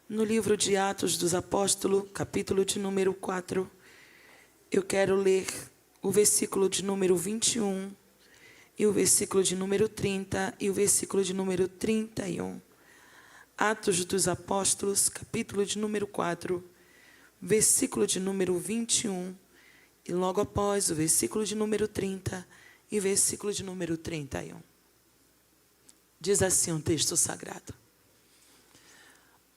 No livro de Atos dos Apóstolos, capítulo de número 4, eu quero ler o versículo de número 21, e o versículo de número 30, e o versículo de número 31. Atos dos Apóstolos, capítulo de número 4, versículo de número 21, e logo após o versículo de número 30 e versículo de número 31. Diz assim um texto sagrado: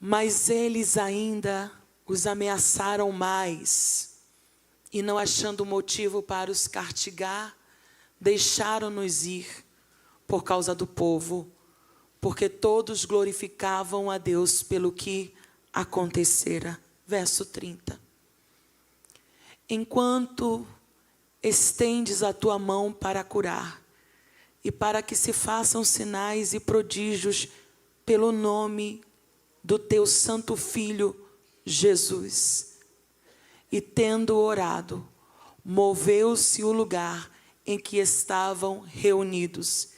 mas eles ainda os ameaçaram mais, e não achando motivo para os castigar, deixaram-nos ir por causa do povo, porque todos glorificavam a Deus pelo que acontecera. Verso 30. Enquanto estendes a tua mão para curar, e para que se façam sinais e prodígios pelo nome do teu santo Filho, Jesus. E tendo orado, moveu-se o lugar em que estavam reunidos,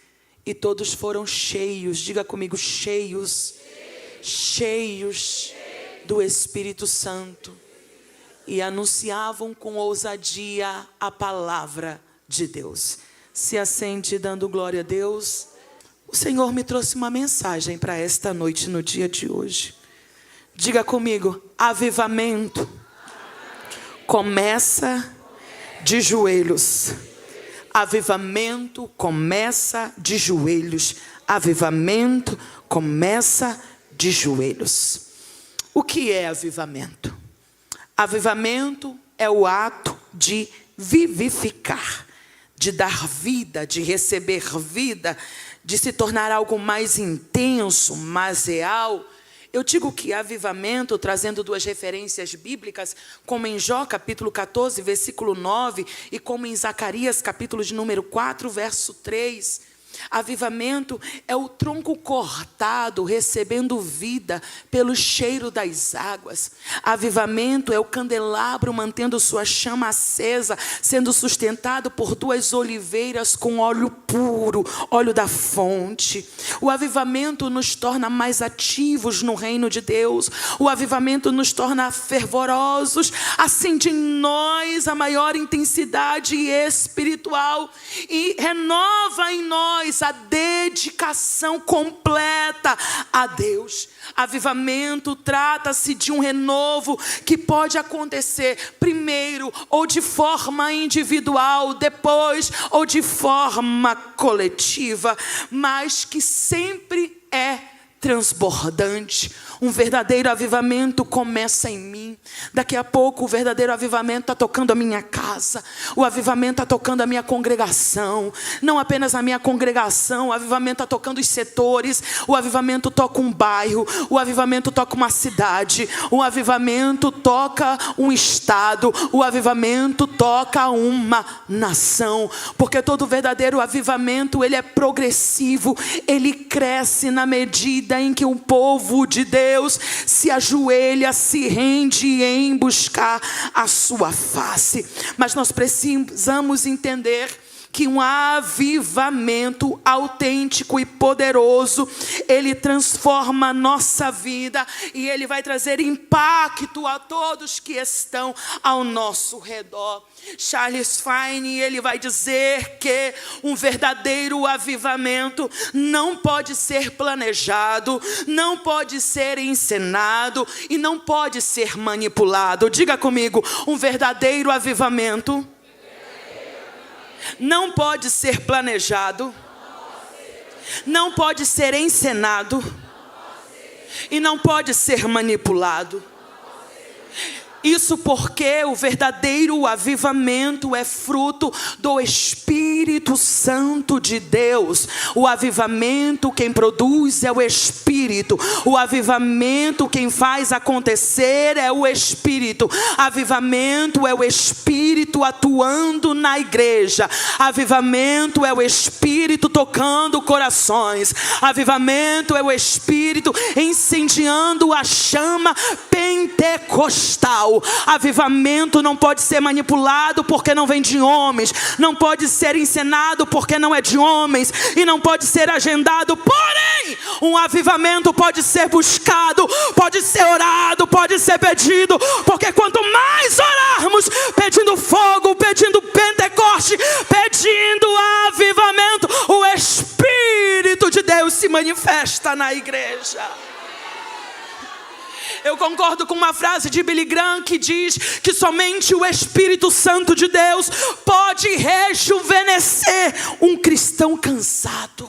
e todos foram cheios, diga comigo, cheios do Espírito Santo, e anunciavam com ousadia a palavra de Deus. Se assente dando glória a Deus. O Senhor me trouxe uma mensagem para esta noite, no dia de hoje. Diga comigo, avivamento começa de joelhos. Avivamento começa de joelhos. Avivamento começa de joelhos. O que é avivamento? Avivamento é o ato de vivificar, de dar vida, de receber vida, de se tornar algo mais intenso, mais real. Eu digo que avivamento, trazendo duas referências bíblicas, como em Jó, capítulo 14, versículo 9, e como em Zacarias, capítulo de número 4, verso 3. Avivamento é o tronco cortado, recebendo vida pelo cheiro das águas. Avivamento é o candelabro mantendo sua chama acesa, sendo sustentado por duas oliveiras com óleo puro, óleo da fonte. O avivamento nos torna mais ativos no reino de Deus. O avivamento nos torna fervorosos, acende em nós a maior intensidade espiritual e renova em nós a dedicação completa a Deus. Avivamento trata-se de um renovo que pode acontecer primeiro ou de forma individual, depois ou de forma coletiva, mas que sempre é transbordante. Um verdadeiro avivamento começa em mim. Daqui a pouco o verdadeiro avivamento está tocando a minha casa. O avivamento está tocando a minha congregação. Não apenas a minha congregação. O avivamento está tocando os setores. O avivamento toca um bairro. O avivamento toca uma cidade. O avivamento toca um estado. O avivamento toca uma nação. Porque todo verdadeiro avivamento, ele é progressivo. Ele cresce na medida em que o povo de Deus se ajoelha, se rende em buscar a sua face. Mas nós precisamos entender que um avivamento autêntico e poderoso, ele transforma a nossa vida e ele vai trazer impacto a todos que estão ao nosso redor. Charles Finney, ele vai dizer que um verdadeiro avivamento não pode ser planejado, não pode ser encenado e não pode ser manipulado. Diga comigo, um verdadeiro avivamento não pode ser planejado, não pode ser encenado e não pode ser manipulado. Isso porque o verdadeiro avivamento é fruto do Espírito Santo de Deus. O avivamento quem produz é o Espírito. O avivamento quem faz acontecer é o Espírito. Avivamento é o Espírito atuando na igreja. Avivamento é o Espírito tocando corações. Avivamento é o Espírito incendiando a chama pentecostal. Avivamento não pode ser manipulado porque não vem de homens, não pode ser ensinado encenado, porque não é de homens e não pode ser agendado. Porém, um avivamento pode ser buscado, pode ser orado, pode ser pedido, porque quanto mais orarmos, pedindo fogo, pedindo Pentecoste, pedindo avivamento, o Espírito de Deus se manifesta na igreja. Eu concordo com uma frase de Billy Graham que diz que somente o Espírito Santo de Deus pode rejuvenescer um cristão cansado.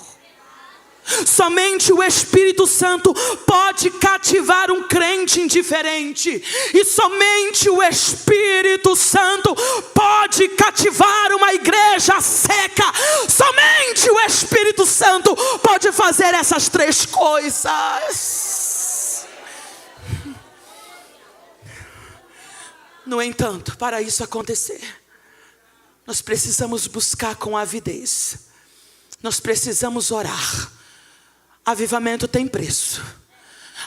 Somente o Espírito Santo pode cativar um crente indiferente. E somente o Espírito Santo pode cativar uma igreja seca. Somente o Espírito Santo pode fazer essas três coisas. No entanto, para isso acontecer, nós precisamos buscar com avidez. Nós precisamos orar. Avivamento tem preço.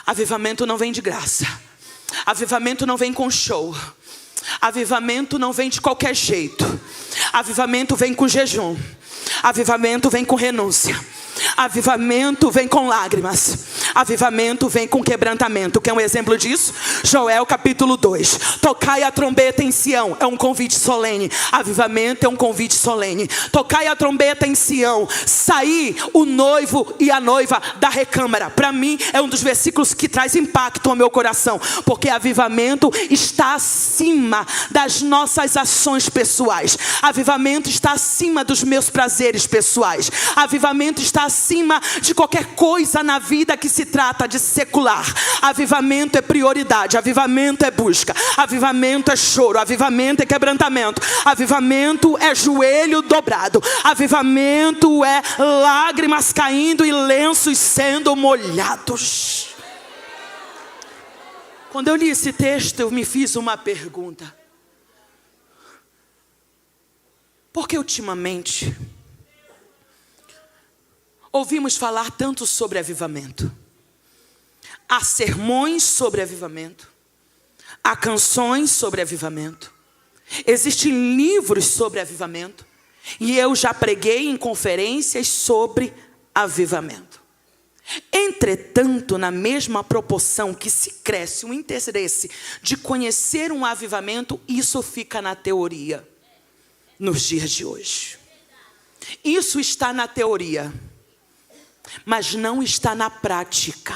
Avivamento não vem de graça. Avivamento não vem com show. Avivamento não vem de qualquer jeito. Avivamento vem com jejum. Avivamento vem com renúncia. Avivamento vem com lágrimas. Avivamento vem com quebrantamento. Quer um exemplo disso? Joel capítulo 2. Tocai a trombeta em Sião. É um convite solene. Avivamento é um convite solene. Tocai a trombeta em Sião. Saí o noivo e a noiva da recâmara. Para mim é um dos versículos que traz impacto ao meu coração. Porque avivamento está acima das nossas ações pessoais. Avivamento está acima dos meus prazeres pessoais. Avivamento está acima de qualquer coisa na vida que se trata de secular. Avivamento é prioridade, avivamento é busca, avivamento é choro, avivamento é quebrantamento, avivamento é joelho dobrado, avivamento é lágrimas caindo e lenços sendo molhados. Quando eu li esse texto, eu me fiz uma pergunta: por que ultimamente ouvimos falar tanto sobre avivamento? Há sermões sobre avivamento. Há canções sobre avivamento. Existem livros sobre avivamento. E eu já preguei em conferências sobre avivamento. Entretanto, na mesma proporção que se cresce o interesse de conhecer um avivamento, isso fica na teoria nos dias de hoje. Isso está na teoria, mas não está na prática.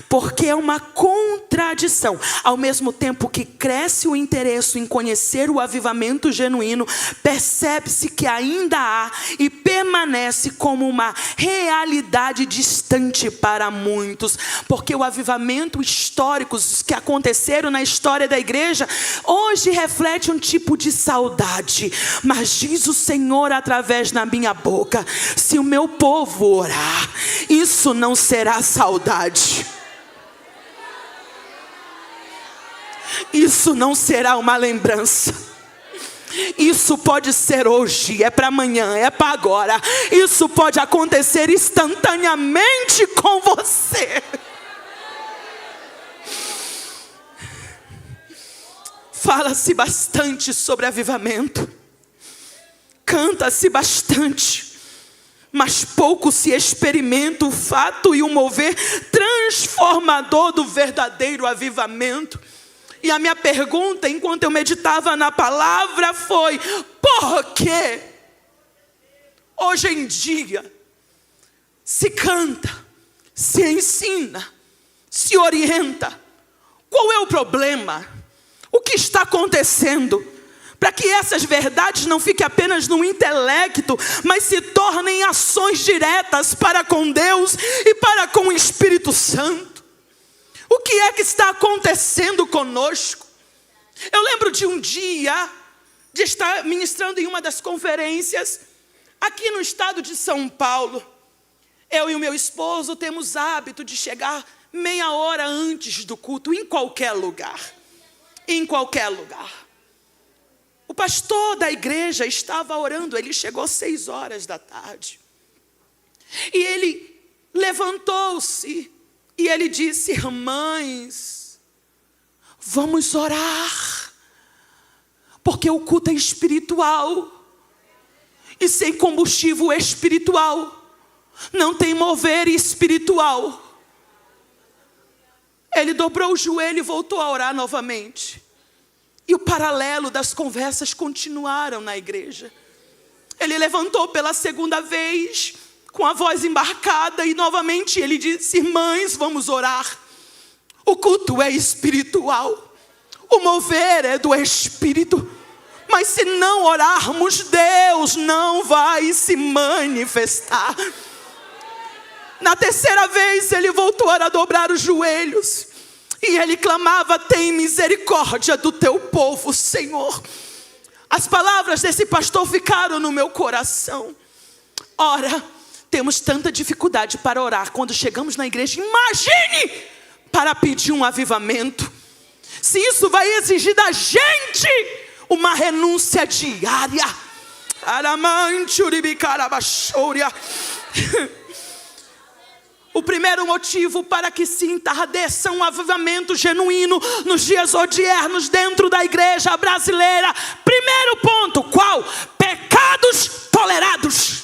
Porque é uma contradição. Ao mesmo tempo que cresce o interesse em conhecer o avivamento genuíno, percebe-se que ainda há e permanece como uma realidade distante para muitos. Porque o avivamento histórico que aconteceram na história da igreja, hoje reflete um tipo de saudade. Mas diz o Senhor através da minha boca: se o meu povo orar, isso não será saudade. Isso não será uma lembrança. Isso pode ser hoje, é para amanhã, é para agora. Isso pode acontecer instantaneamente com você. Fala-se bastante sobre avivamento. Canta-se bastante. Mas pouco se experimenta o fato e o mover transformador do verdadeiro avivamento. E a minha pergunta, enquanto eu meditava na palavra, foi: por que hoje em dia se canta, se ensina, se orienta? Qual é o problema? O que está acontecendo? Para que essas verdades não fiquem apenas no intelecto, mas se tornem ações diretas para com Deus e para com o Espírito Santo. O que é que está acontecendo conosco? Eu lembro de um dia, de estar ministrando em uma das conferências, aqui no estado de São Paulo. Eu e o meu esposo temos hábito de chegar meia hora antes do culto, em qualquer lugar. Em qualquer lugar. O pastor da igreja estava orando, ele chegou 6 horas da tarde. E ele levantou-se e ele disse: irmãs, vamos orar, porque o culto é espiritual. E sem combustível espiritual, não tem mover espiritual. Ele dobrou o joelho e voltou a orar novamente. E o paralelo das conversas continuaram na igreja. Ele levantou pela segunda vez, com a voz embarcada, e novamente ele disse: irmãs, vamos orar. O culto é espiritual, o mover é do Espírito. Mas se não orarmos, Deus não vai se manifestar. Na terceira vez ele voltou a dobrar os joelhos. E ele clamava: tem misericórdia do teu povo, Senhor. As palavras desse pastor ficaram no meu coração. Ora, temos tanta dificuldade para orar quando chegamos na igreja. Imagine para pedir um avivamento. Se isso vai exigir da gente uma renúncia diária. O primeiro motivo para que se entardeça um avivamento genuíno nos dias odiernos dentro da igreja brasileira. Primeiro ponto, qual? Pecados tolerados.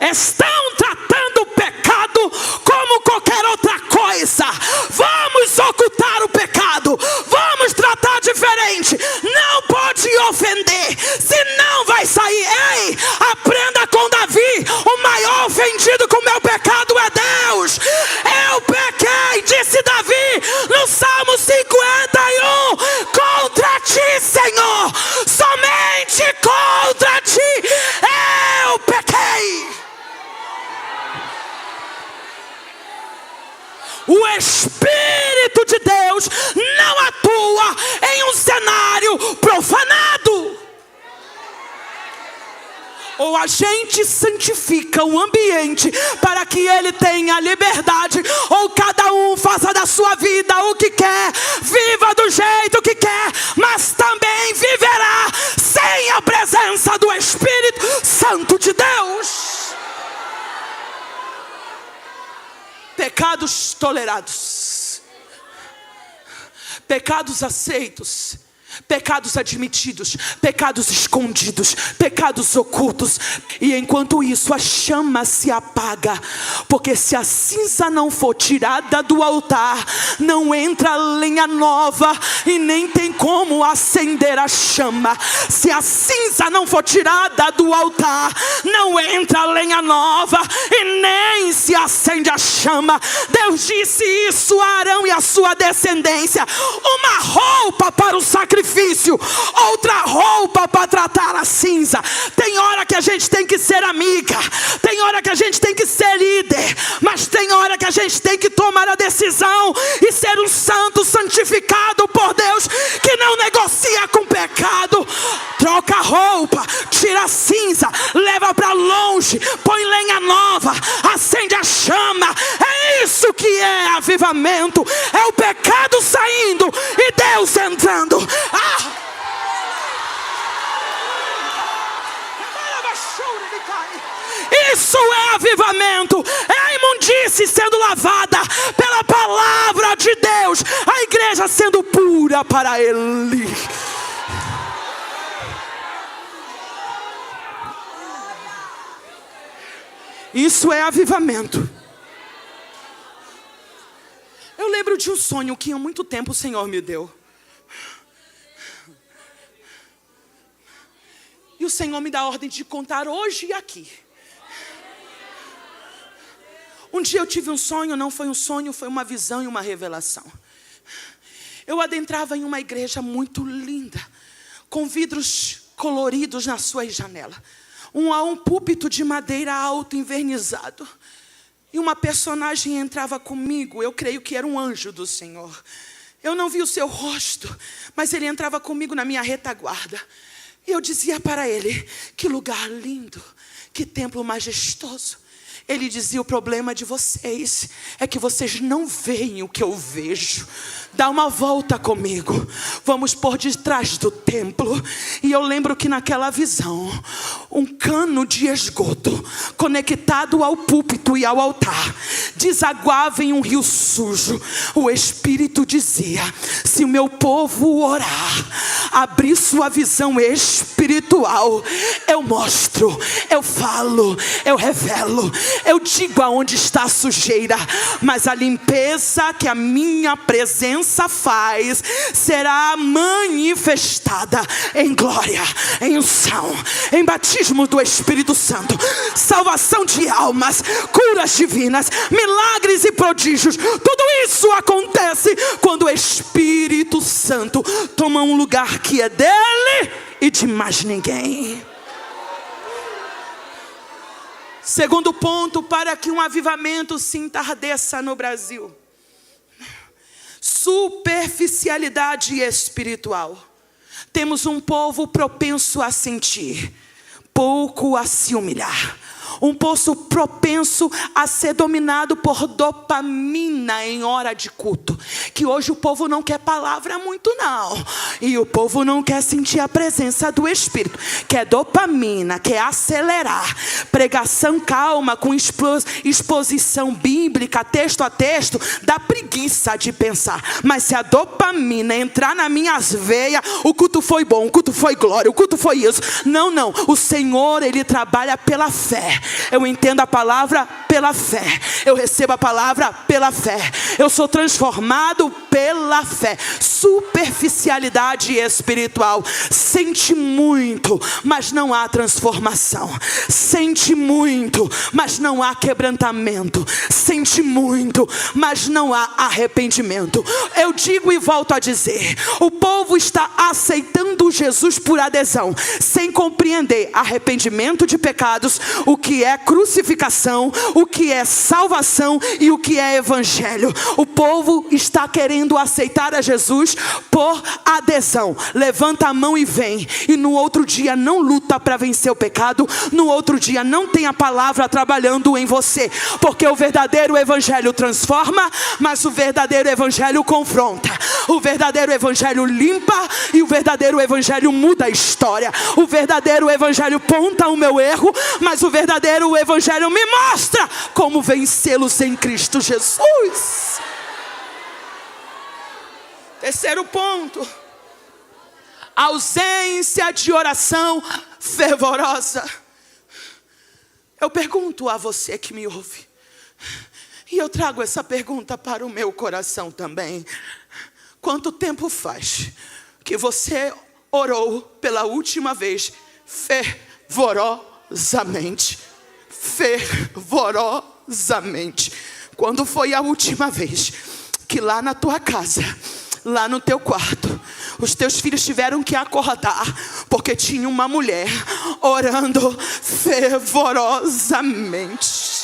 Estão tratando o pecado como qualquer outra coisa. Vamos ocultar o pecado, vamos tratar diferente. Não pode ofender, senão vai sair. Ei, aprenda com Davi: o maior ofendido com o meu pecado é Deus. Eu pequei, disse Davi no Salmo 51, contra ti, Senhor, somente contra ti eu pequei. O Espírito de Deus não atua em um cenário profanado. Ou a gente santifica o ambiente para que ele tenha liberdade, ou cada um faça da sua vida o que quer, viva do jeito que quer, mas também viverá sem a presença do Espírito Santo de Deus. Pecados tolerados, pecados aceitos, pecados admitidos, pecados escondidos, pecados ocultos. E enquanto isso a chama se apaga, porque se a cinza não for tirada do altar, não entra lenha nova e nem tem como acender a chama. Se a cinza não for tirada do altar, não entra lenha nova e nem se acende a chama. Deus disse isso a Arão e a sua descendência: uma roupa para o sacrifício, outra roupa para tratar a cinza. Tem hora que a gente tem que ser amiga, tem hora que a gente tem que ser líder, mas tem hora que a gente tem que tomar a decisão e ser um santo santificado por Deus, que não negocia com pecado. Troca a roupa, tira a cinza, leva para longe, põe lenha nova, acende a chama. É isso que é avivamento, é o pecado saindo e Deus entrando. Isso é avivamento, é a imundície sendo lavada pela palavra de Deus, a igreja sendo pura para Ele. Isso é avivamento. Eu lembro de um sonho que há muito tempo o Senhor me deu. E o Senhor me dá a ordem de contar hoje e aqui. Um dia eu tive um sonho, não foi um sonho, foi uma visão e uma revelação. Eu adentrava em uma igreja muito linda, com vidros coloridos nas suas janelas. Um púlpito de madeira alto, envernizado. E uma personagem entrava comigo, eu creio que era um anjo do Senhor. Eu não vi o seu rosto, mas ele entrava comigo na minha retaguarda. E eu dizia para ele: que lugar lindo, que templo majestoso. Ele dizia: o problema de vocês é que vocês não veem o que eu vejo. Dá uma volta comigo, vamos por detrás do templo. E eu lembro que naquela visão, um cano de esgoto conectado ao púlpito e ao altar desaguava em um rio sujo. O Espírito dizia: se o meu povo orar, abrir sua visão espiritual, eu mostro, eu falo, eu revelo, eu digo aonde está a sujeira, mas a limpeza que a minha presença faz será manifestada em glória, em unção, em batismo do Espírito Santo, salvação de almas, curas divinas, milagres e prodígios. Tudo isso acontece quando o Espírito Santo toma um lugar que é dele e de mais ninguém. Segundo ponto, para que um avivamento se entardeça no Brasil: superficialidade espiritual. Temos um povo propenso a sentir, pouco a se humilhar. Um povo propenso a ser dominado por dopamina em hora de culto. Que hoje o povo não quer palavra muito não. E o povo não quer sentir a presença do Espírito. Quer dopamina, quer acelerar. Pregação calma, com exposição bíblica, texto a texto, dá preguiça de pensar. Mas se a dopamina entrar nas minhas veias, o culto foi bom, o culto foi glória, o culto foi isso. Não, não. O Senhor, Ele trabalha pela fé. Eu entendo a palavra pela fé. Eu recebo a palavra pela fé. Eu sou transformado pela fé. Superficialidade espiritual. Sente muito, mas não há transformação. Sente muito, mas não há quebrantamento. Sente muito, mas não há arrependimento. Eu digo e volto a dizer: o povo está aceitando Jesus por adesão, sem compreender arrependimento de pecados, o que é crucificação, o que é salvação e o que é evangelho. O povo está querendo aceitar a Jesus por adesão. Levanta a mão e vem. E no outro dia não luta para vencer o pecado. No outro dia não tem a palavra trabalhando em você. Porque o verdadeiro evangelho transforma, mas o verdadeiro evangelho confronta. O verdadeiro evangelho limpa e o verdadeiro evangelho muda a história. O verdadeiro evangelho aponta o meu erro, mas o verdadeiro evangelho me mostra como vencê-los em Cristo Jesus. Terceiro ponto: ausência de oração fervorosa. Eu pergunto a você que me ouve, e eu trago essa pergunta para o meu coração também: quanto tempo faz que você orou pela última vez fervorosamente? Fervorosamente. Quando foi a última vez que lá na tua casa, lá no teu quarto, os teus filhos tiveram que acordar porque tinha uma mulher orando fervorosamente?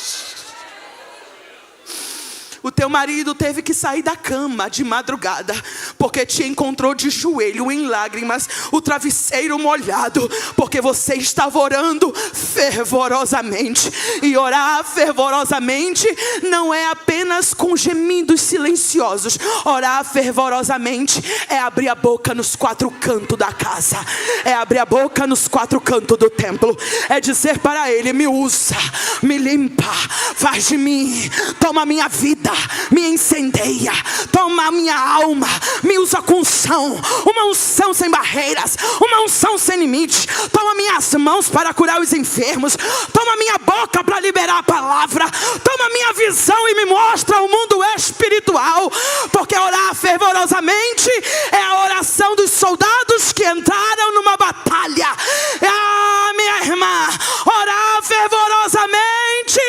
O teu marido teve que sair da cama de madrugada porque te encontrou de joelho em lágrimas, o travesseiro molhado, porque você estava orando fervorosamente. E orar fervorosamente não é apenas com gemidos silenciosos. Orar fervorosamente é abrir a boca nos quatro cantos da casa, é abrir a boca nos quatro cantos do templo, é dizer para Ele: me usa, me limpa, faz de mim, toma minha vida, me incendeia, toma a minha alma, me usa com unção, uma unção sem barreiras, uma unção sem limite. Toma minhas mãos para curar os enfermos, toma minha boca para liberar a palavra, toma minha visão e me mostra o mundo espiritual. Porque orar fervorosamente é a oração dos soldados que entraram numa batalha. Ah, minha irmã, orar fervorosamente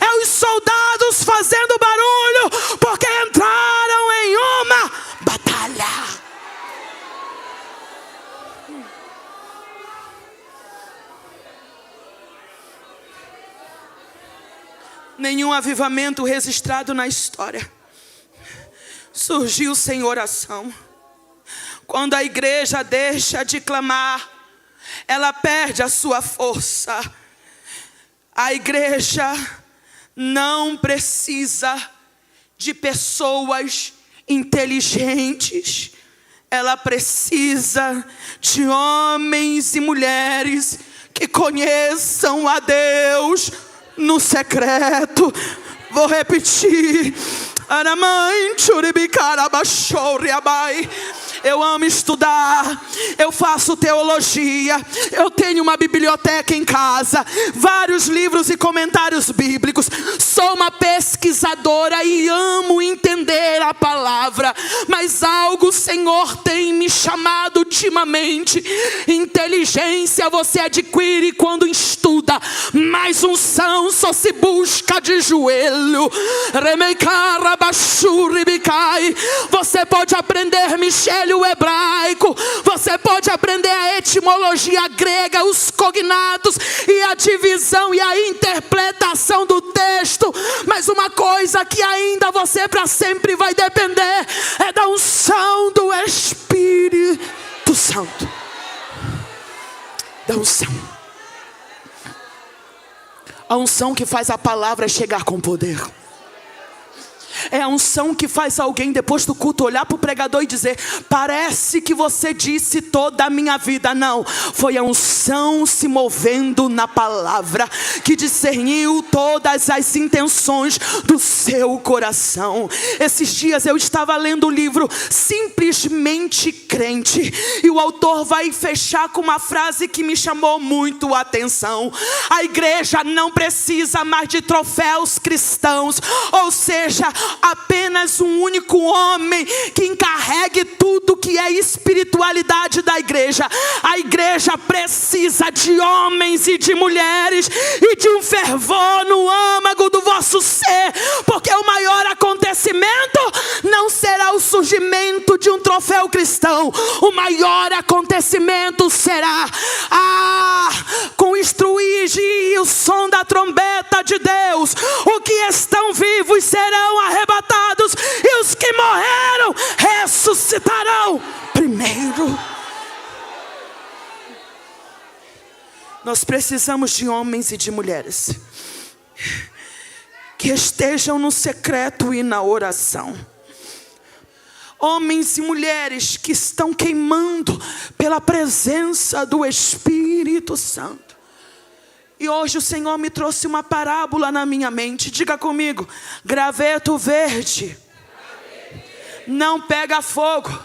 é os soldados fazendo barulho porque entraram em uma batalha. Nenhum avivamento registrado na história surgiu sem oração. Quando a igreja deixa de clamar, ela perde a sua força. A igreja não precisa de pessoas inteligentes. Ela precisa de homens e mulheres que conheçam a Deus no secreto. Vou repetir. Eu amo estudar, eu faço teologia, eu tenho uma biblioteca em casa, vários livros e comentários bíblicos, sou uma pesquisadora e amo entender a palavra, mas algo o Senhor tem me chamado ultimamente. Inteligência você adquire quando estuda, mas unção só se busca de joelho. Você pode aprender Michele o hebraico, você pode aprender a etimologia grega, os cognatos e a divisão e a interpretação do texto, mas uma coisa que ainda você para sempre vai depender é da unção do Espírito Santo. Da unção. A unção que faz a palavra chegar com poder. É a unção que faz alguém depois do culto olhar para o pregador e dizer: parece que você disse toda a minha vida. Não, foi a unção se movendo na palavra que discerniu todas as intenções do seu coração. Esses dias eu estava lendo o livro Simplesmente Crente, e o autor vai fechar com uma frase que me chamou muito a atenção: a igreja não precisa mais de troféus cristãos, ou seja, apenas um único homem que encarregue tudo que é espiritualidade da igreja. A igreja precisa de homens e de mulheres e de um fervor no âmago do vosso ser, porque o maior acontecimento não será o surgimento de um troféu cristão. O maior acontecimento será com o estruir e o som da trombeta de Deus, os que estão vivos serão arrebatados e os que morreram ressuscitarão primeiro. Nós precisamos de homens e de mulheres que estejam no secreto e na oração. Homens e mulheres que estão queimando pela presença do Espírito Santo. E hoje o Senhor me trouxe uma parábola na minha mente. Diga comigo: graveto verde não pega fogo,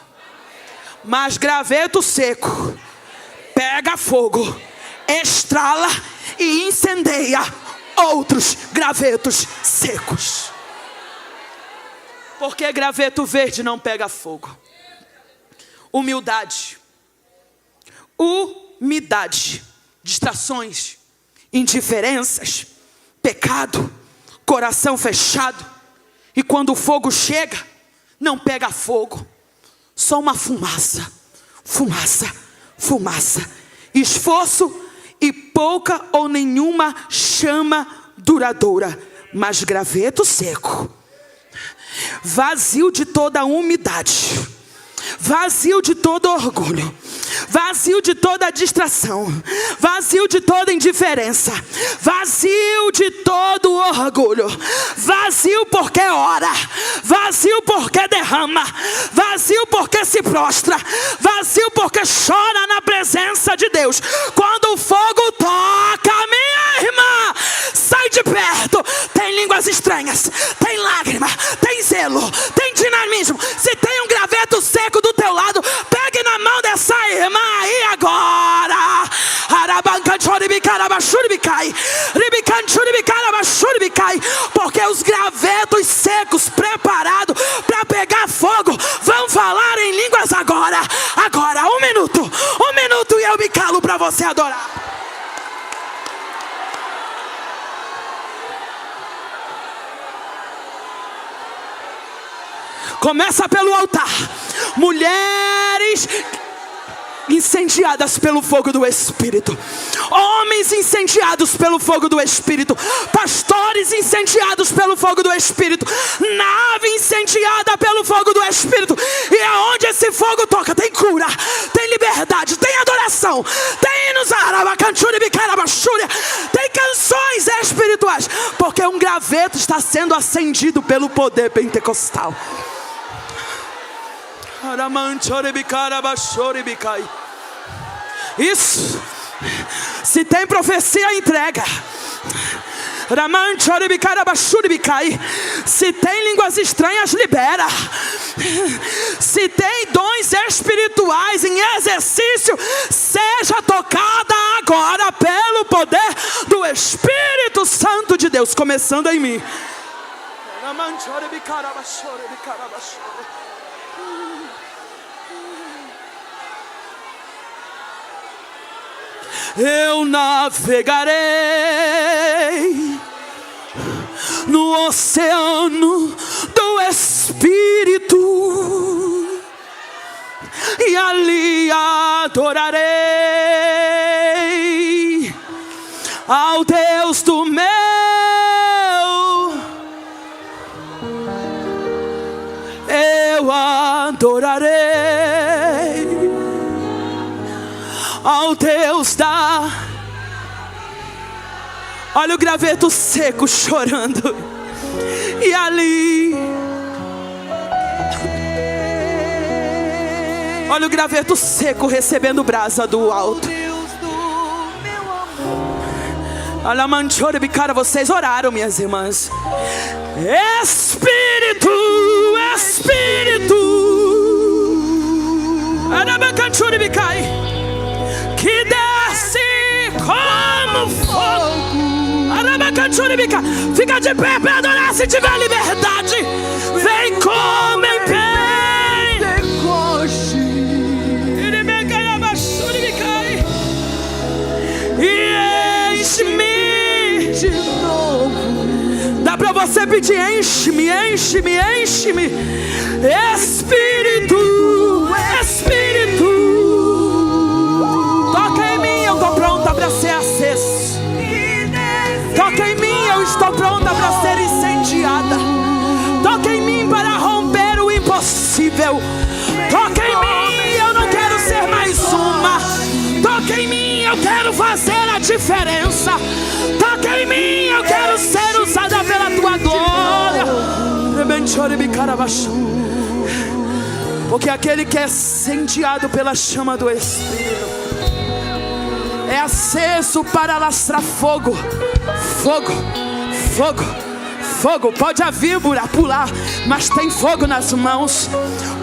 mas graveto seco pega fogo, estrala e incendeia outros gravetos secos. Por que graveto verde não pega fogo? Humildade, distrações, indiferenças, pecado, coração fechado. E quando o fogo chega, não pega fogo, só uma fumaça, esforço e pouca ou nenhuma chama duradoura. Mas graveto seco, vazio de toda umidade, vazio de todo orgulho, vazio de toda distração, vazio de toda indiferença, vazio de todo orgulho, vazio porque ora, vazio porque derrama, vazio porque se prostra, vazio porque chora na presença de Deus. Quando o fogo toca, minha irmã, sai de perto. Tem línguas estranhas, tem lágrima, tem zelo, tem dinamismo. Se tem um graveto seco do teu lado, pegue na mão dessa irmã aí agora. Porque os gravetos secos preparados para pegar fogo vão falar em línguas agora. Agora, um minuto e eu me calo para você adorar. Começa pelo altar. Mulheres incendiadas pelo fogo do Espírito, homens incendiados pelo fogo do Espírito, pastores incendiados pelo fogo do Espírito, nave incendiada pelo fogo do Espírito. E aonde esse fogo toca, tem cura, tem liberdade, tem adoração, tem hinos, tem canções espirituais, porque um graveto está sendo acendido pelo poder pentecostal. Isso. Se tem profecia, entrega. Se tem línguas estranhas, libera. Se tem dons espirituais em exercício, seja tocada agora pelo poder do Espírito Santo de Deus, começando em mim. Eu navegarei no oceano do Espírito e ali adorarei ao Deus do meu. Eu adorarei ao Deus da... Olha o graveto seco chorando. E ali... Olha o graveto seco recebendo brasa do alto. Olha, manchore bicara, vocês oraram, minhas irmãs. Espírito, Espírito, que desce como fogo. Fica de pé para adorar se tiver liberdade. Vem como em pé. E enche-me de novo. Dá para você pedir: enche-me, enche-me, enche-me. Espírito, Espírito, toca em mim, eu estou pronta para ser aceso. Toca em mim, eu estou pronta para ser incendiada. Toca em mim para romper o impossível. Toca em mim, eu não quero ser mais uma. Toca em mim, eu quero fazer a diferença. Toca em mim, eu quero ser usada pela tua glória. Porque aquele que é incendiado pela chama do Espírito é aceso para alastrar fogo. Fogo, fogo, fogo. Pode a víbora pular, mas tem fogo nas mãos.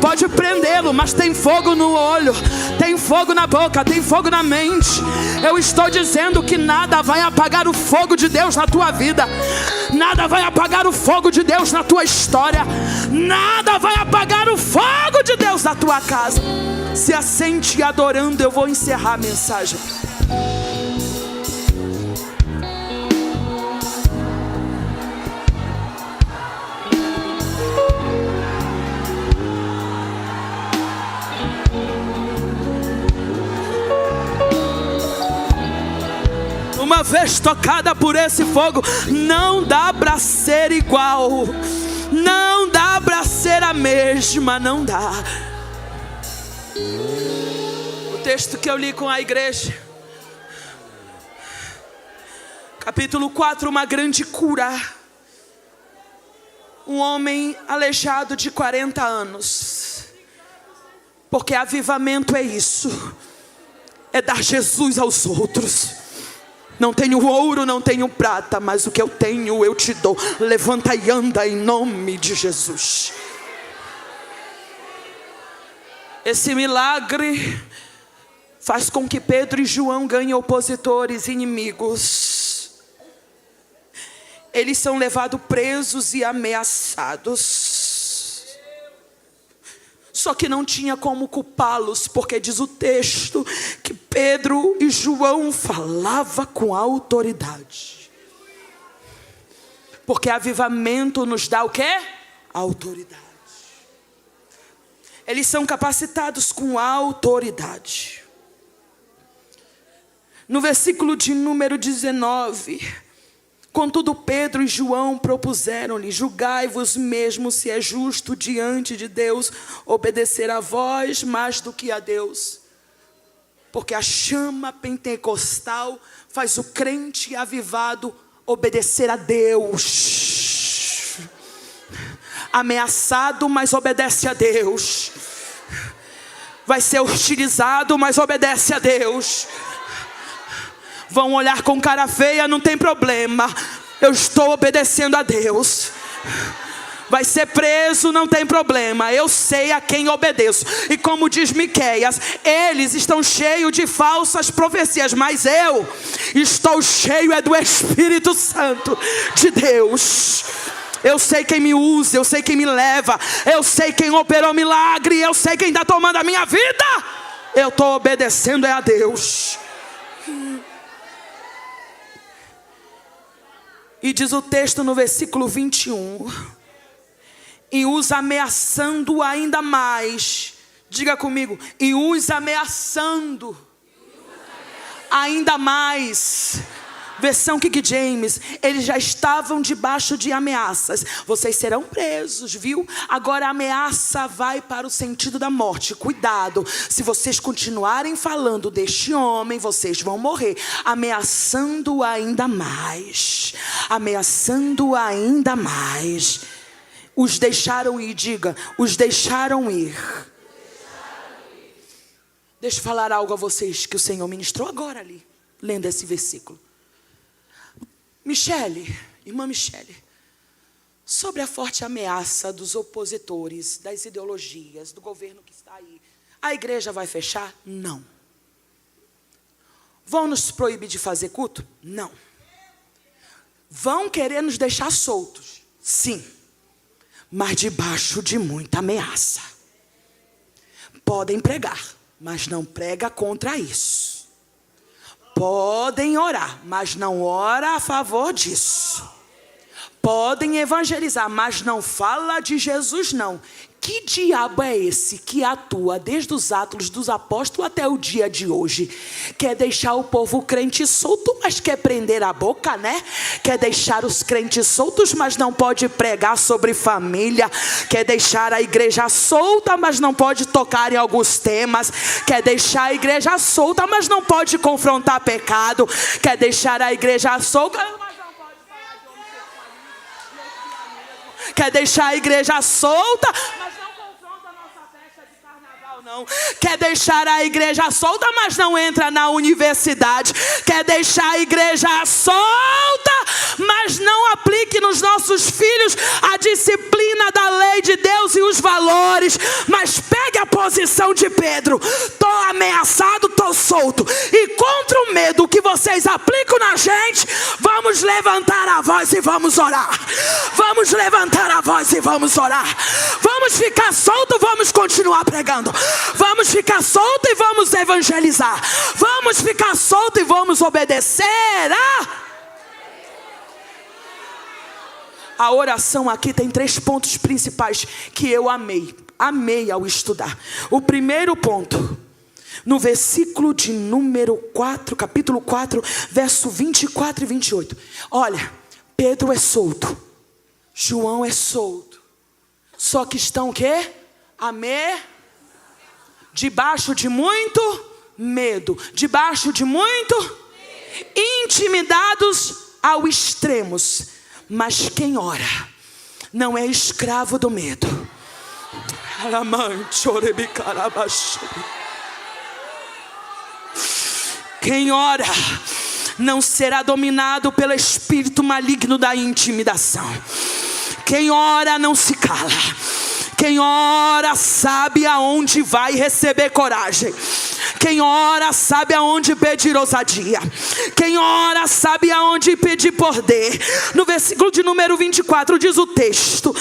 Pode prendê-lo, mas tem fogo no olho. Tem fogo na boca, tem fogo na mente. Eu estou dizendo que nada vai apagar o fogo de Deus na tua vida. Nada vai apagar o fogo de Deus na tua história. Nada vai apagar o fogo de Deus na tua casa. Se assente adorando, eu vou encerrar a mensagem. Uma vez tocada por esse fogo, não dá para ser igual. Não dá para ser a mesma, não dá. O texto que eu li com a igreja, capítulo 4, uma grande cura. Um homem aleijado de 40 anos. Porque avivamento é isso. É dar Jesus aos outros. Não tenho ouro, não tenho prata, mas o que eu tenho eu te dou. Levanta e anda em nome de Jesus. Esse milagre faz com que Pedro e João ganhem opositores, inimigos. Eles são levados presos e ameaçados. Só que não tinha como culpá-los, porque diz o texto que Pedro e João falavam com autoridade. Porque avivamento nos dá o quê? Autoridade. Eles são capacitados com autoridade. No versículo de número 19... Contudo, Pedro e João propuseram-lhe: julgai-vos mesmo se é justo diante de Deus obedecer a vós mais do que a Deus. Porque a chama pentecostal faz o crente avivado obedecer a Deus. Ameaçado, mas obedece a Deus. Vai ser hostilizado, mas obedece a Deus. Vão olhar com cara feia, não tem problema. Eu estou obedecendo a Deus. Vai ser preso, não tem problema. Eu sei a quem obedeço. E como diz Miqueias, eles estão cheios de falsas profecias, mas eu estou cheio do Espírito Santo de Deus. Eu sei quem me usa, eu sei quem me leva, eu sei quem operou milagre, eu sei quem está tomando a minha vida. Eu estou obedecendo a Deus. E diz o texto no versículo 21, e os ameaçando ainda mais. Diga comigo, e os ameaçando ainda mais. Versão King James, eles já estavam debaixo de ameaças. Vocês serão presos, viu? Agora a ameaça vai para o sentido da morte. Cuidado, se vocês continuarem falando deste homem, vocês vão morrer. Ameaçando ainda mais. Ameaçando ainda mais. Os deixaram ir, diga, os deixaram ir. Deixa eu falar algo a vocês que o Senhor ministrou agora ali, lendo esse versículo. Michele, irmã Michele, sobre a forte ameaça dos opositores, das ideologias, do governo que está aí, a igreja vai fechar? Não. Vão nos proibir de fazer culto? Não. Vão querer nos deixar soltos? Sim. Mas debaixo de muita ameaça. Podem pregar, mas não prega contra isso. Podem orar, mas não ora a favor disso. Podem evangelizar, mas não fala de Jesus não. Que diabo é esse que atua desde os Atos dos Apóstolos até o dia de hoje? Quer deixar o povo crente solto, mas quer prender a boca, né? Quer deixar os crentes soltos, mas não pode pregar sobre família. Quer deixar a igreja solta, mas não pode tocar em alguns temas. Quer deixar a igreja solta, mas não pode confrontar pecado. Quer deixar a igreja solta, mas não pode falar de homossexualismo. Quer deixar a igreja solta, mas não confronta a nossa festa de carnaval, não. Quer deixar a igreja solta, mas não entra na universidade. Quer deixar a igreja solta, mas não aplique nos nossos filhos a disciplina da lei de Deus e os valores. Mas pegue a posição de Pedro. Estou ameaçado, estou solto. E contra o medo que vocês aplicam na gente, vamos levantar a voz e vamos orar. Vamos levantar a voz e vamos orar. Vamos ficar solto, vamos continuar pregando. Vamos ficar solto e vamos evangelizar. Vamos ficar solto e vamos obedecer a oração aqui tem 3 pontos principais que eu amei ao estudar. O primeiro ponto, no versículo de número 4, capítulo 4, verso 24 e 28. Olha, Pedro é solto, João é solto. Só que estão o quê? Debaixo de muito medo. Debaixo de muito intimidados ao extremos. Mas quem ora não é escravo do medo. Quem ora não será dominado pelo espírito maligno da intimidação. Quem ora não se cala. Quem ora sabe aonde vai receber coragem. Quem ora sabe aonde pedir ousadia. Quem ora sabe aonde pedir poder. No versículo de número 24 diz o texto: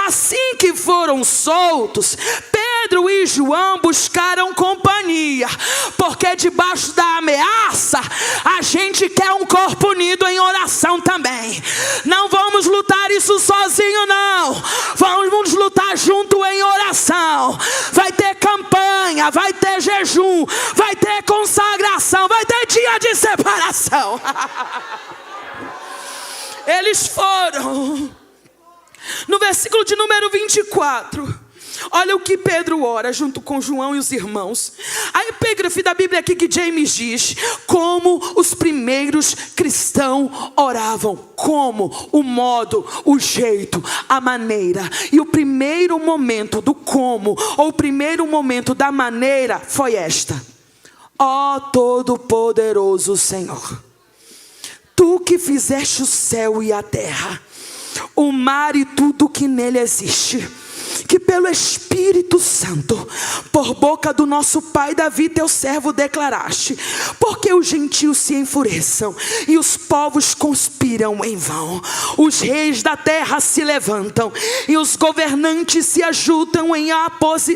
assim que foram soltos, Pedro e João buscaram companhia, porque debaixo da ameaça a gente quer um corpo unido em oração também. Não vamos lutar isso sozinho não. Vamos lutar junto em oração. Vai ter campanha, vai ter jejum, vai ter consagração, vai ter dia de separação. Eles foram. No versículo de número 24, olha o que Pedro ora junto com João e os irmãos. A epígrafe da Bíblia aqui que James diz: como os primeiros cristãos oravam. Como? O modo, o jeito, a maneira. E o primeiro momento do como, ou o primeiro momento da maneira foi esta: ó Todo-Poderoso Senhor, Tu que fizeste o céu e a terra, o mar e tudo que nele existe, que pelo Espírito Santo, por boca do nosso pai Davi, teu servo, declaraste, porque os gentios se enfureçam e os povos conspiram em vão. Os reis da terra se levantam e os governantes se ajuntam em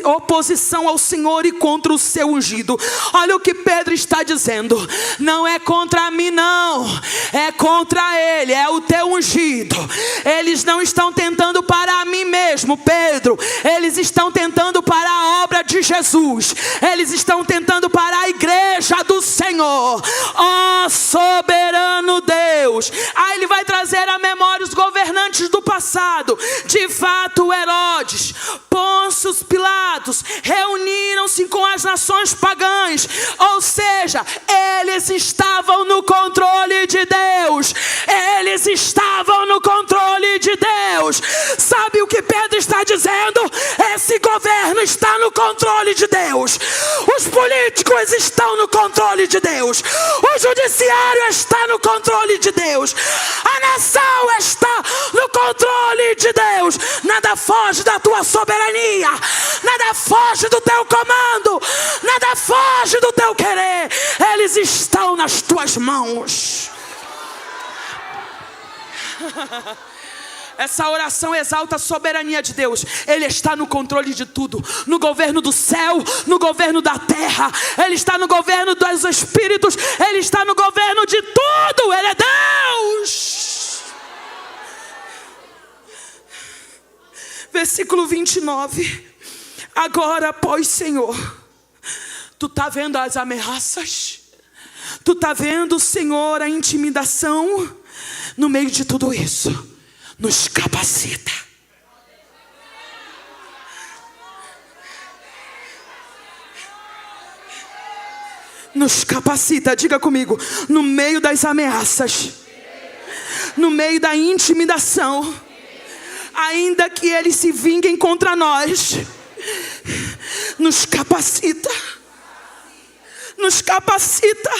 oposição ao Senhor e contra o seu ungido. Olha o que Pedro está dizendo: não é contra mim não, é contra ele, é o teu ungido. Eles não estão tentando para mim mesmo, Pedro. Eles estão tentando para a obra de Jesus. Eles estão tentando para a igreja do Senhor. Ó soberano Deus. Aí ele vai trazer à memória os governantes do passado. De fato, Herodes, Pôncio Pilatos reuniram-se com as nações pagãs. Ou seja, eles estavam no controle de Deus. Eles estavam no controle de Deus. Sabe o que Pedro está dizendo? Esse governo está no controle de Deus. Os políticos estão no controle de Deus. O judiciário está no controle de Deus. A nação está no controle de Deus. Nada foge da tua soberania. Nada foge do teu comando. Nada foge do teu querer. Eles estão nas tuas mãos. Essa oração exalta a soberania de Deus. Ele está no controle de tudo. No governo do céu, no governo da terra. Ele está no governo dos espíritos. Ele está no governo de tudo. Ele é Deus. Versículo 29. Agora, pois, Senhor, Tu está vendo as ameaças? Tu está vendo, Senhor, a intimidação? No meio de tudo isso, nos capacita. Nos capacita, diga comigo. No meio das ameaças, no meio da intimidação, ainda que eles se vinguem contra nós, nos capacita. Nos capacita.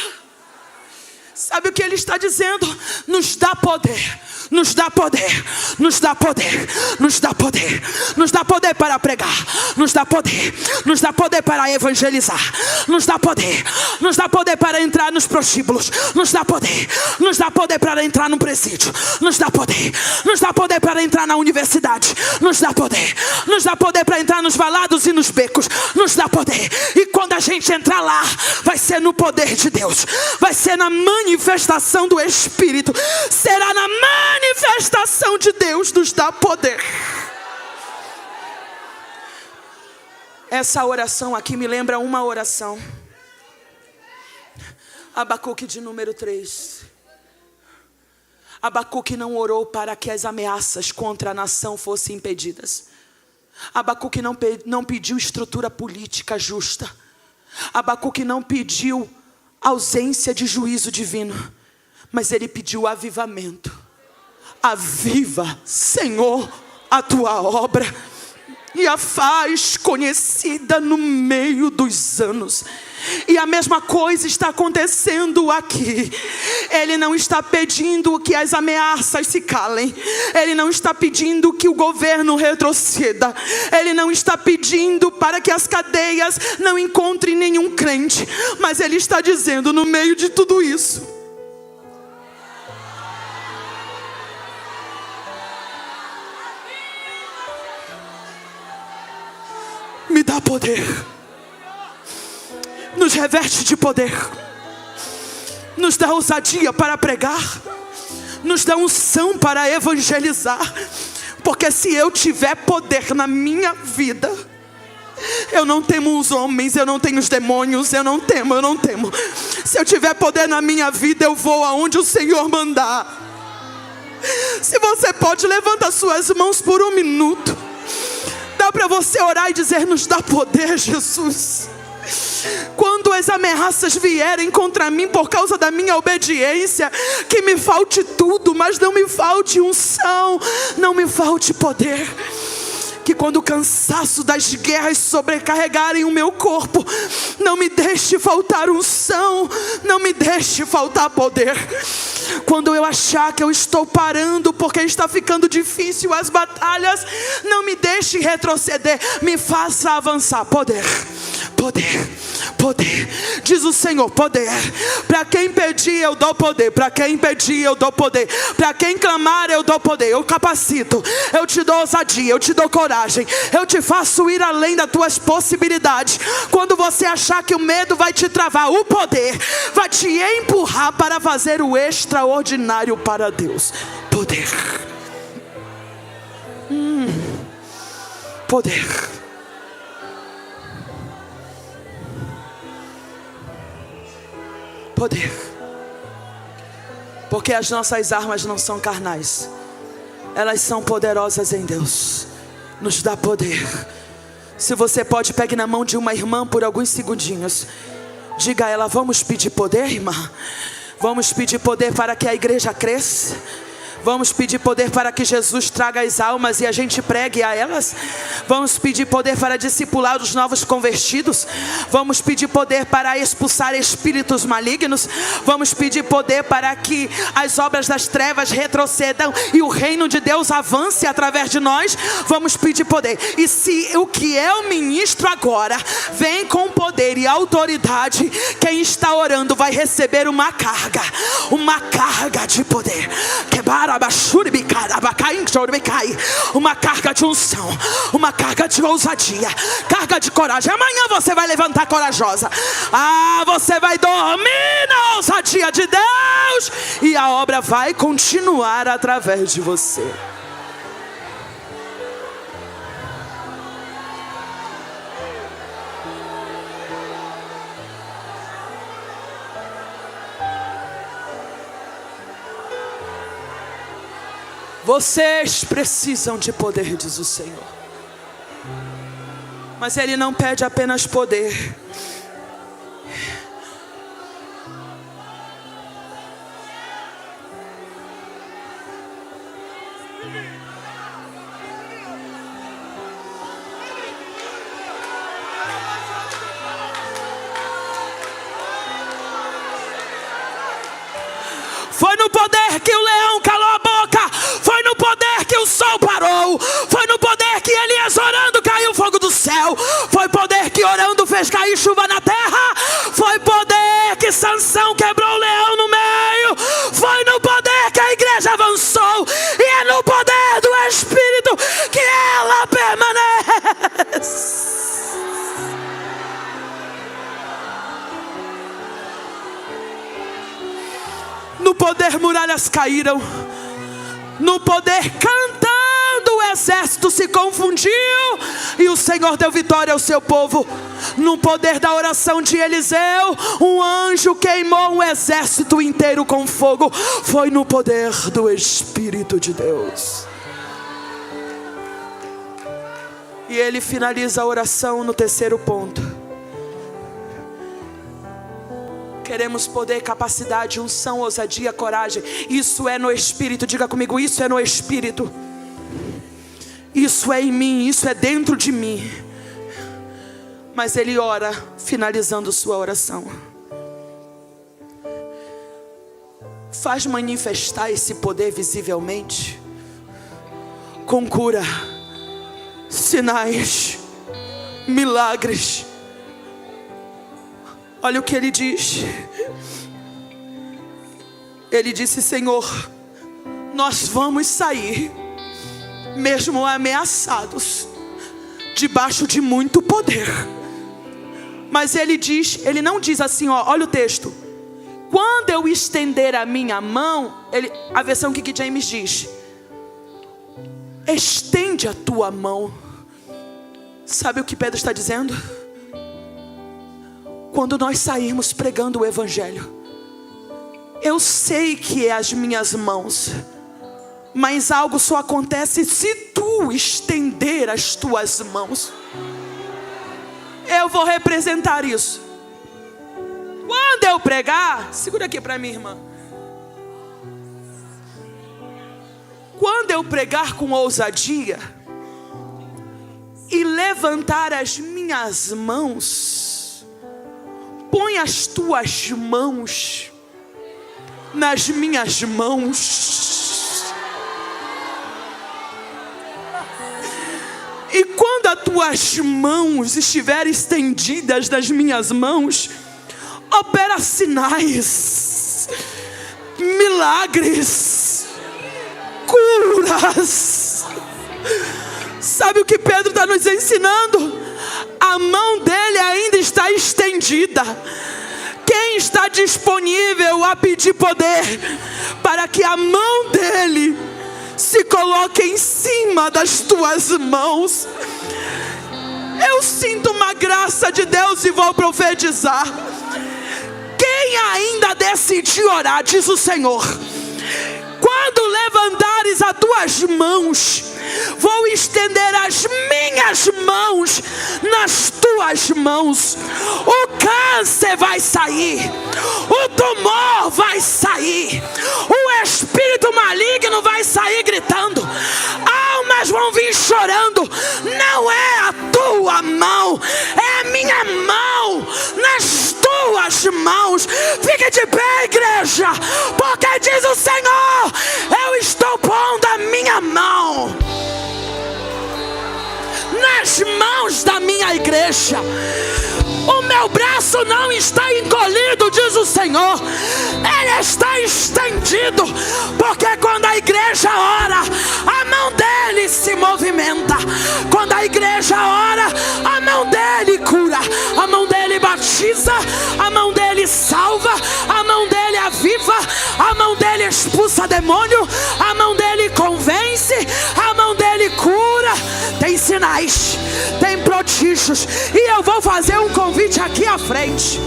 Sabe o que ele está dizendo? Nos dá poder. Nos dá poder, nos dá poder, nos dá poder, nos dá poder para pregar, nos dá poder para evangelizar, nos dá poder para entrar nos prostíbulos, nos dá poder para entrar no presídio, nos dá poder para entrar na universidade, nos dá poder para entrar nos valados e nos becos, nos dá poder. E quando a gente entrar lá, vai ser no poder de Deus, vai ser na manifestação do Espírito, será na manifestação de Deus, nos dá poder. Essa oração aqui me lembra uma oração. Abacuque de número 3. Abacuque não orou para que as ameaças contra a nação fossem impedidas. Abacuque não pediu estrutura política justa. Abacuque não pediu ausência de juízo divino. Mas ele pediu avivamento. Aviva, Senhor, a tua obra e a faz conhecida no meio dos anos. E a mesma coisa está acontecendo aqui. Ele não está pedindo que as ameaças se calem. Ele não está pedindo que o governo retroceda. Ele não está pedindo para que as cadeias não encontrem nenhum crente. Mas ele está dizendo, no meio de tudo isso, me dá poder. Nos reveste de poder. Nos dá ousadia para pregar. Nos dá unção para evangelizar. Porque se eu tiver poder na minha vida, eu não temo os homens, eu não tenho os demônios, eu não temo. Se eu tiver poder na minha vida, eu vou aonde o Senhor mandar. Se você pode, levanta suas mãos por um minuto. Dá para você orar e dizer, nos dá poder, Jesus. Quando as ameaças vierem contra mim por causa da minha obediência, que me falte tudo, mas não me falte unção, não me falte poder. Que quando o cansaço das guerras sobrecarregarem o meu corpo, não me deixe faltar unção, não me deixe faltar poder. Quando eu achar que eu estou parando porque está ficando difícil as batalhas, não me deixe retroceder, me faça avançar. Poder, poder, poder, diz o Senhor, poder. Para quem pedir eu dou poder, para quem pedir eu dou poder, para quem clamar eu dou poder. Eu capacito, eu te dou ousadia, eu te dou coragem, eu te faço ir além das tuas possibilidades. Quando você achar que o medo vai te travar, o poder vai te empurrar para fazer o extraordinário para Deus. Poder, poder. Poder. Porque as nossas armas não são carnais, elas são poderosas em Deus. Nos dá poder. Se você pode, pegue na mão de uma irmã por alguns segundinhos. Diga a ela: vamos pedir poder, irmã. Vamos pedir poder para que a igreja cresça. Vamos pedir poder para que Jesus traga as almas e a gente pregue a elas. Vamos pedir poder para discipular os novos convertidos. Vamos pedir poder para expulsar espíritos malignos. Vamos pedir poder para que as obras das trevas retrocedam e o reino de Deus avance através de nós. Vamos pedir poder. E se o que eu ministro agora vem com poder e autoridade, quem está orando vai receber uma carga de poder. Uma carga de unção, uma carga de ousadia, carga de coragem. Amanhã você vai levantar corajosa. Você vai dormir na ousadia de Deus e a obra vai continuar através de você. Vocês precisam de poder, diz o Senhor. Mas Ele não pede apenas poder. Foi no poder que o leão calou a boca. Foi no poder que o sol parou. Foi no poder que Elias orando caiu fogo do céu. Foi poder que orando fez cair chuva na terra. Foi poder que Sansão quebrou o leão no meio. Foi no poder que a igreja avançou. E é no poder do Espírito que ela permanece. No poder muralhas caíram. No poder cantando o exército se confundiu. E o Senhor deu vitória ao seu povo. No poder da oração de Eliseu, um anjo queimou um exército inteiro com fogo. Foi no poder do Espírito de Deus. E ele finaliza a oração no terceiro ponto. Queremos poder, capacidade, unção, ousadia, coragem. Isso é no Espírito. Diga comigo: isso é no Espírito. Isso é em mim, isso é dentro de mim. Mas ele ora, finalizando sua oração. Faz manifestar esse poder visivelmente, com cura, sinais, milagres. Olha o que ele diz. Ele disse: Senhor, nós vamos sair, mesmo ameaçados, debaixo de muito poder. Mas ele diz, ele não diz assim, olha o texto. Quando eu estender a minha mão, a versão King James diz: estende a tua mão. Sabe o que Pedro está dizendo? Quando nós sairmos pregando o Evangelho, eu sei que é as minhas mãos, mas algo só acontece se tu estender as tuas mãos. Eu vou representar isso. Quando eu pregar, segura aqui para mim, irmã. Quando eu pregar com ousadia e levantar as minhas mãos, põe as tuas mãos nas minhas mãos. E quando as tuas mãos estiverem estendidas nas minhas mãos, opera sinais, milagres, curas. Sabe o que Pedro está nos ensinando? A mão dele ainda está estendida. Quem está disponível a pedir poder para que a mão dele se coloque em cima das tuas mãos? Eu sinto uma graça de Deus e vou profetizar. Quem ainda decidir orar, diz o Senhor, quando levantares as tuas mãos, vou estender as minhas mãos nas tuas mãos. O câncer vai sair, o tumor vai sair, o espírito maligno vai sair gritando, almas vão vir chorando. Não é a tua mão, é a minha mão nas tuas mãos. Fique de pé, igreja, porque diz o Senhor, eu estou pondo a minha mão nas mãos da minha igreja. O meu braço não está encolhido, diz o Senhor, ele está estendido, porque quando a igreja ora, a mão dele se movimenta. Quando a igreja ora, a mão dele cura, a mão dele batiza, a mão dele salva, a mão dele aviva, a mão dele expulsa demônio, a mão dele convence, a mão dele cura. Tem sinais, tem prodígios, e eu vou fazer um convite aqui à frente.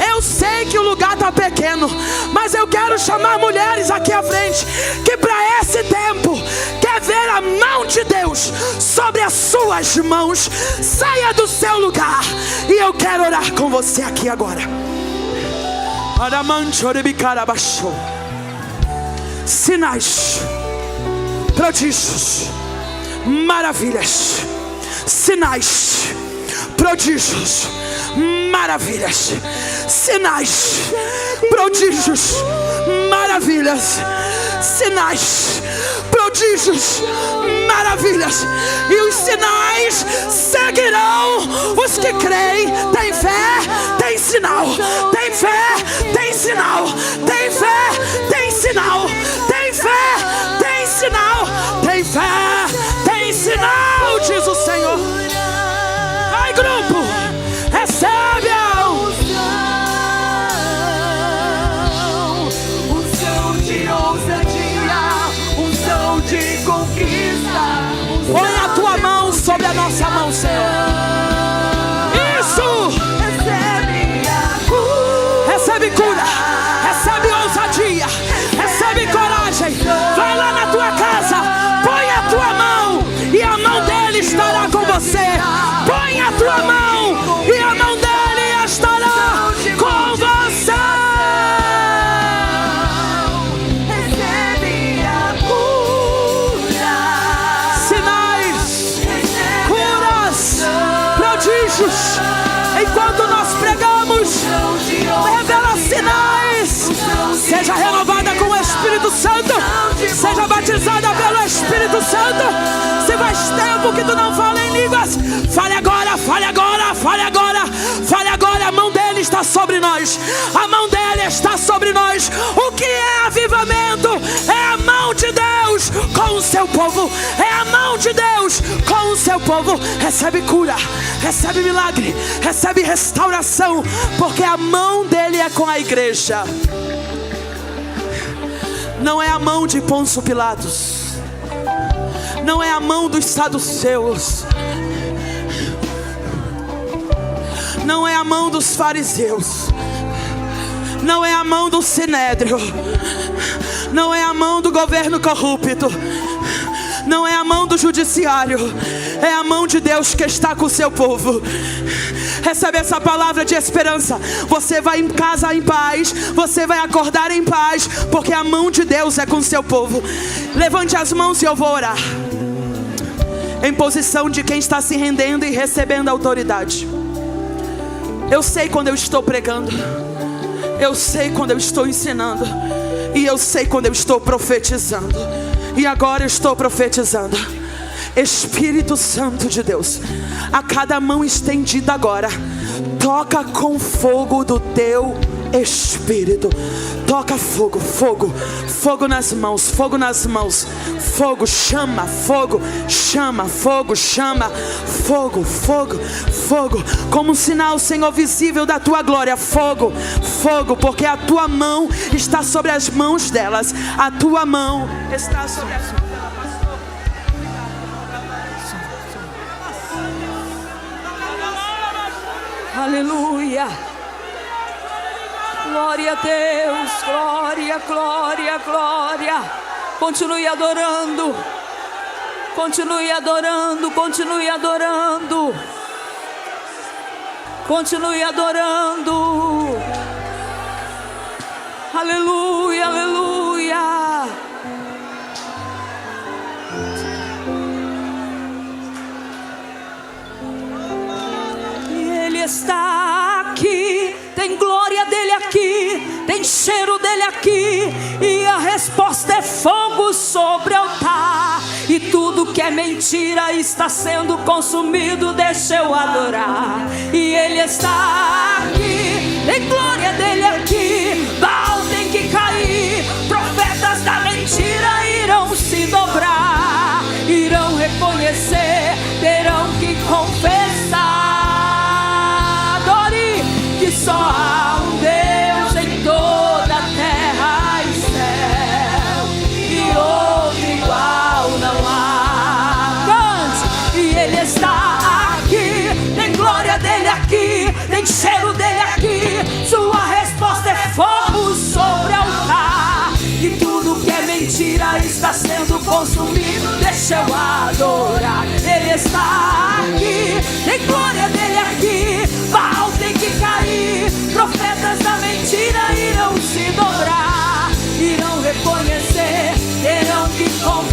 Eu sei que o lugar está pequeno, mas eu quero chamar mulheres aqui à frente que para esse tempo quer ver a mão de Deus sobre as suas mãos. Saia do seu lugar e eu quero orar com você aqui agora. Sinais, prodígios, maravilhas. Sinais, prodígios, maravilhas. Sinais, prodígios, maravilhas. Sinais, prodígios, maravilhas. E os sinais seguirão os que creem. Tem fé, tem sinal. Tem fé, tem sinal. Tem fé, tem sinal. Tem fé, tem sinal. Tem fé, tem sinal, diz o Senhor. Vai, grupo, recebe a unção de ousadia, unção de conquista. Põe a tua mão sobre a nossa mão, Senhor. Isso! Recebe cura, recebe ousadia, recebe coragem. Vai lá na tua casa, põe a tua mão e a mão dele estará com você. Põe a tua mão e a mão dele estará com você. Recebe a cura. Sinais, curas, prodígios. Enquanto nós pregamos, revela sinais. Seja renovada com o Espírito Santo. Seja batizada pelo Espírito Santo. Se faz tempo que tu não fala em línguas, fale agora, fale agora, fale agora, fale agora. A mão dele está sobre nós. A mão dele está sobre nós. O que é avivamento? É a mão de Deus com o seu povo. É a mão de Deus com o seu povo. Recebe cura, recebe milagre, recebe restauração, porque a mão dele é com a igreja. Não é a mão de Pôncio Pilatos, não é a mão dos saduceus, não é a mão dos fariseus, não é a mão do sinédrio, não é a mão do governo corrupto, não é a mão do judiciário, é a mão de Deus que está com o seu povo. Recebe essa palavra de esperança. Você vai em casa em paz, você vai acordar em paz, porque a mão de Deus é com o seu povo. Levante as mãos e eu vou orar em posição de quem está se rendendo e recebendo autoridade. Eu sei quando eu estou pregando, Eu sei quando eu estou ensinando, e eu sei quando eu estou profetizando. E agora eu estou profetizando. Espírito Santo de Deus, a cada mão estendida agora, toca com fogo do teu Espírito. Toca fogo, fogo, fogo nas mãos, fogo nas mãos. Fogo, chama, fogo, chama, fogo, chama. Fogo, fogo, fogo. Como um sinal, Senhor, visível da tua glória. Fogo, fogo, porque a tua mão está sobre as mãos delas. A tua mão está sobre as mãos delas. Aleluia. Glória a Deus, glória, glória, glória. Continue adorando, continue adorando, continue adorando, continue adorando. Aleluia, aleluia. E Ele está aqui. Tem glória dele aqui, tem cheiro dele aqui, e a resposta é fogo sobre o altar. E tudo que é mentira está sendo consumido. Deixa eu adorar. E ele está aqui, tem glória dele aqui. Baal tem que cair, profetas da mentira irão se dobrar, irão reconhecer, terão que confessar. Só há um Deus em toda a terra e céu, e outro igual não há. Cante! E ele está aqui, tem glória dele aqui, tem cheiro dele aqui. Sua resposta é fogo sobre o altar. E tudo que é mentira está sendo consumido. Deixa eu adorar. Ele está aqui, tem glória dele aqui. Baal tem que cair, profetas da mentira irão se dobrar, irão reconhecer, terão que confessar.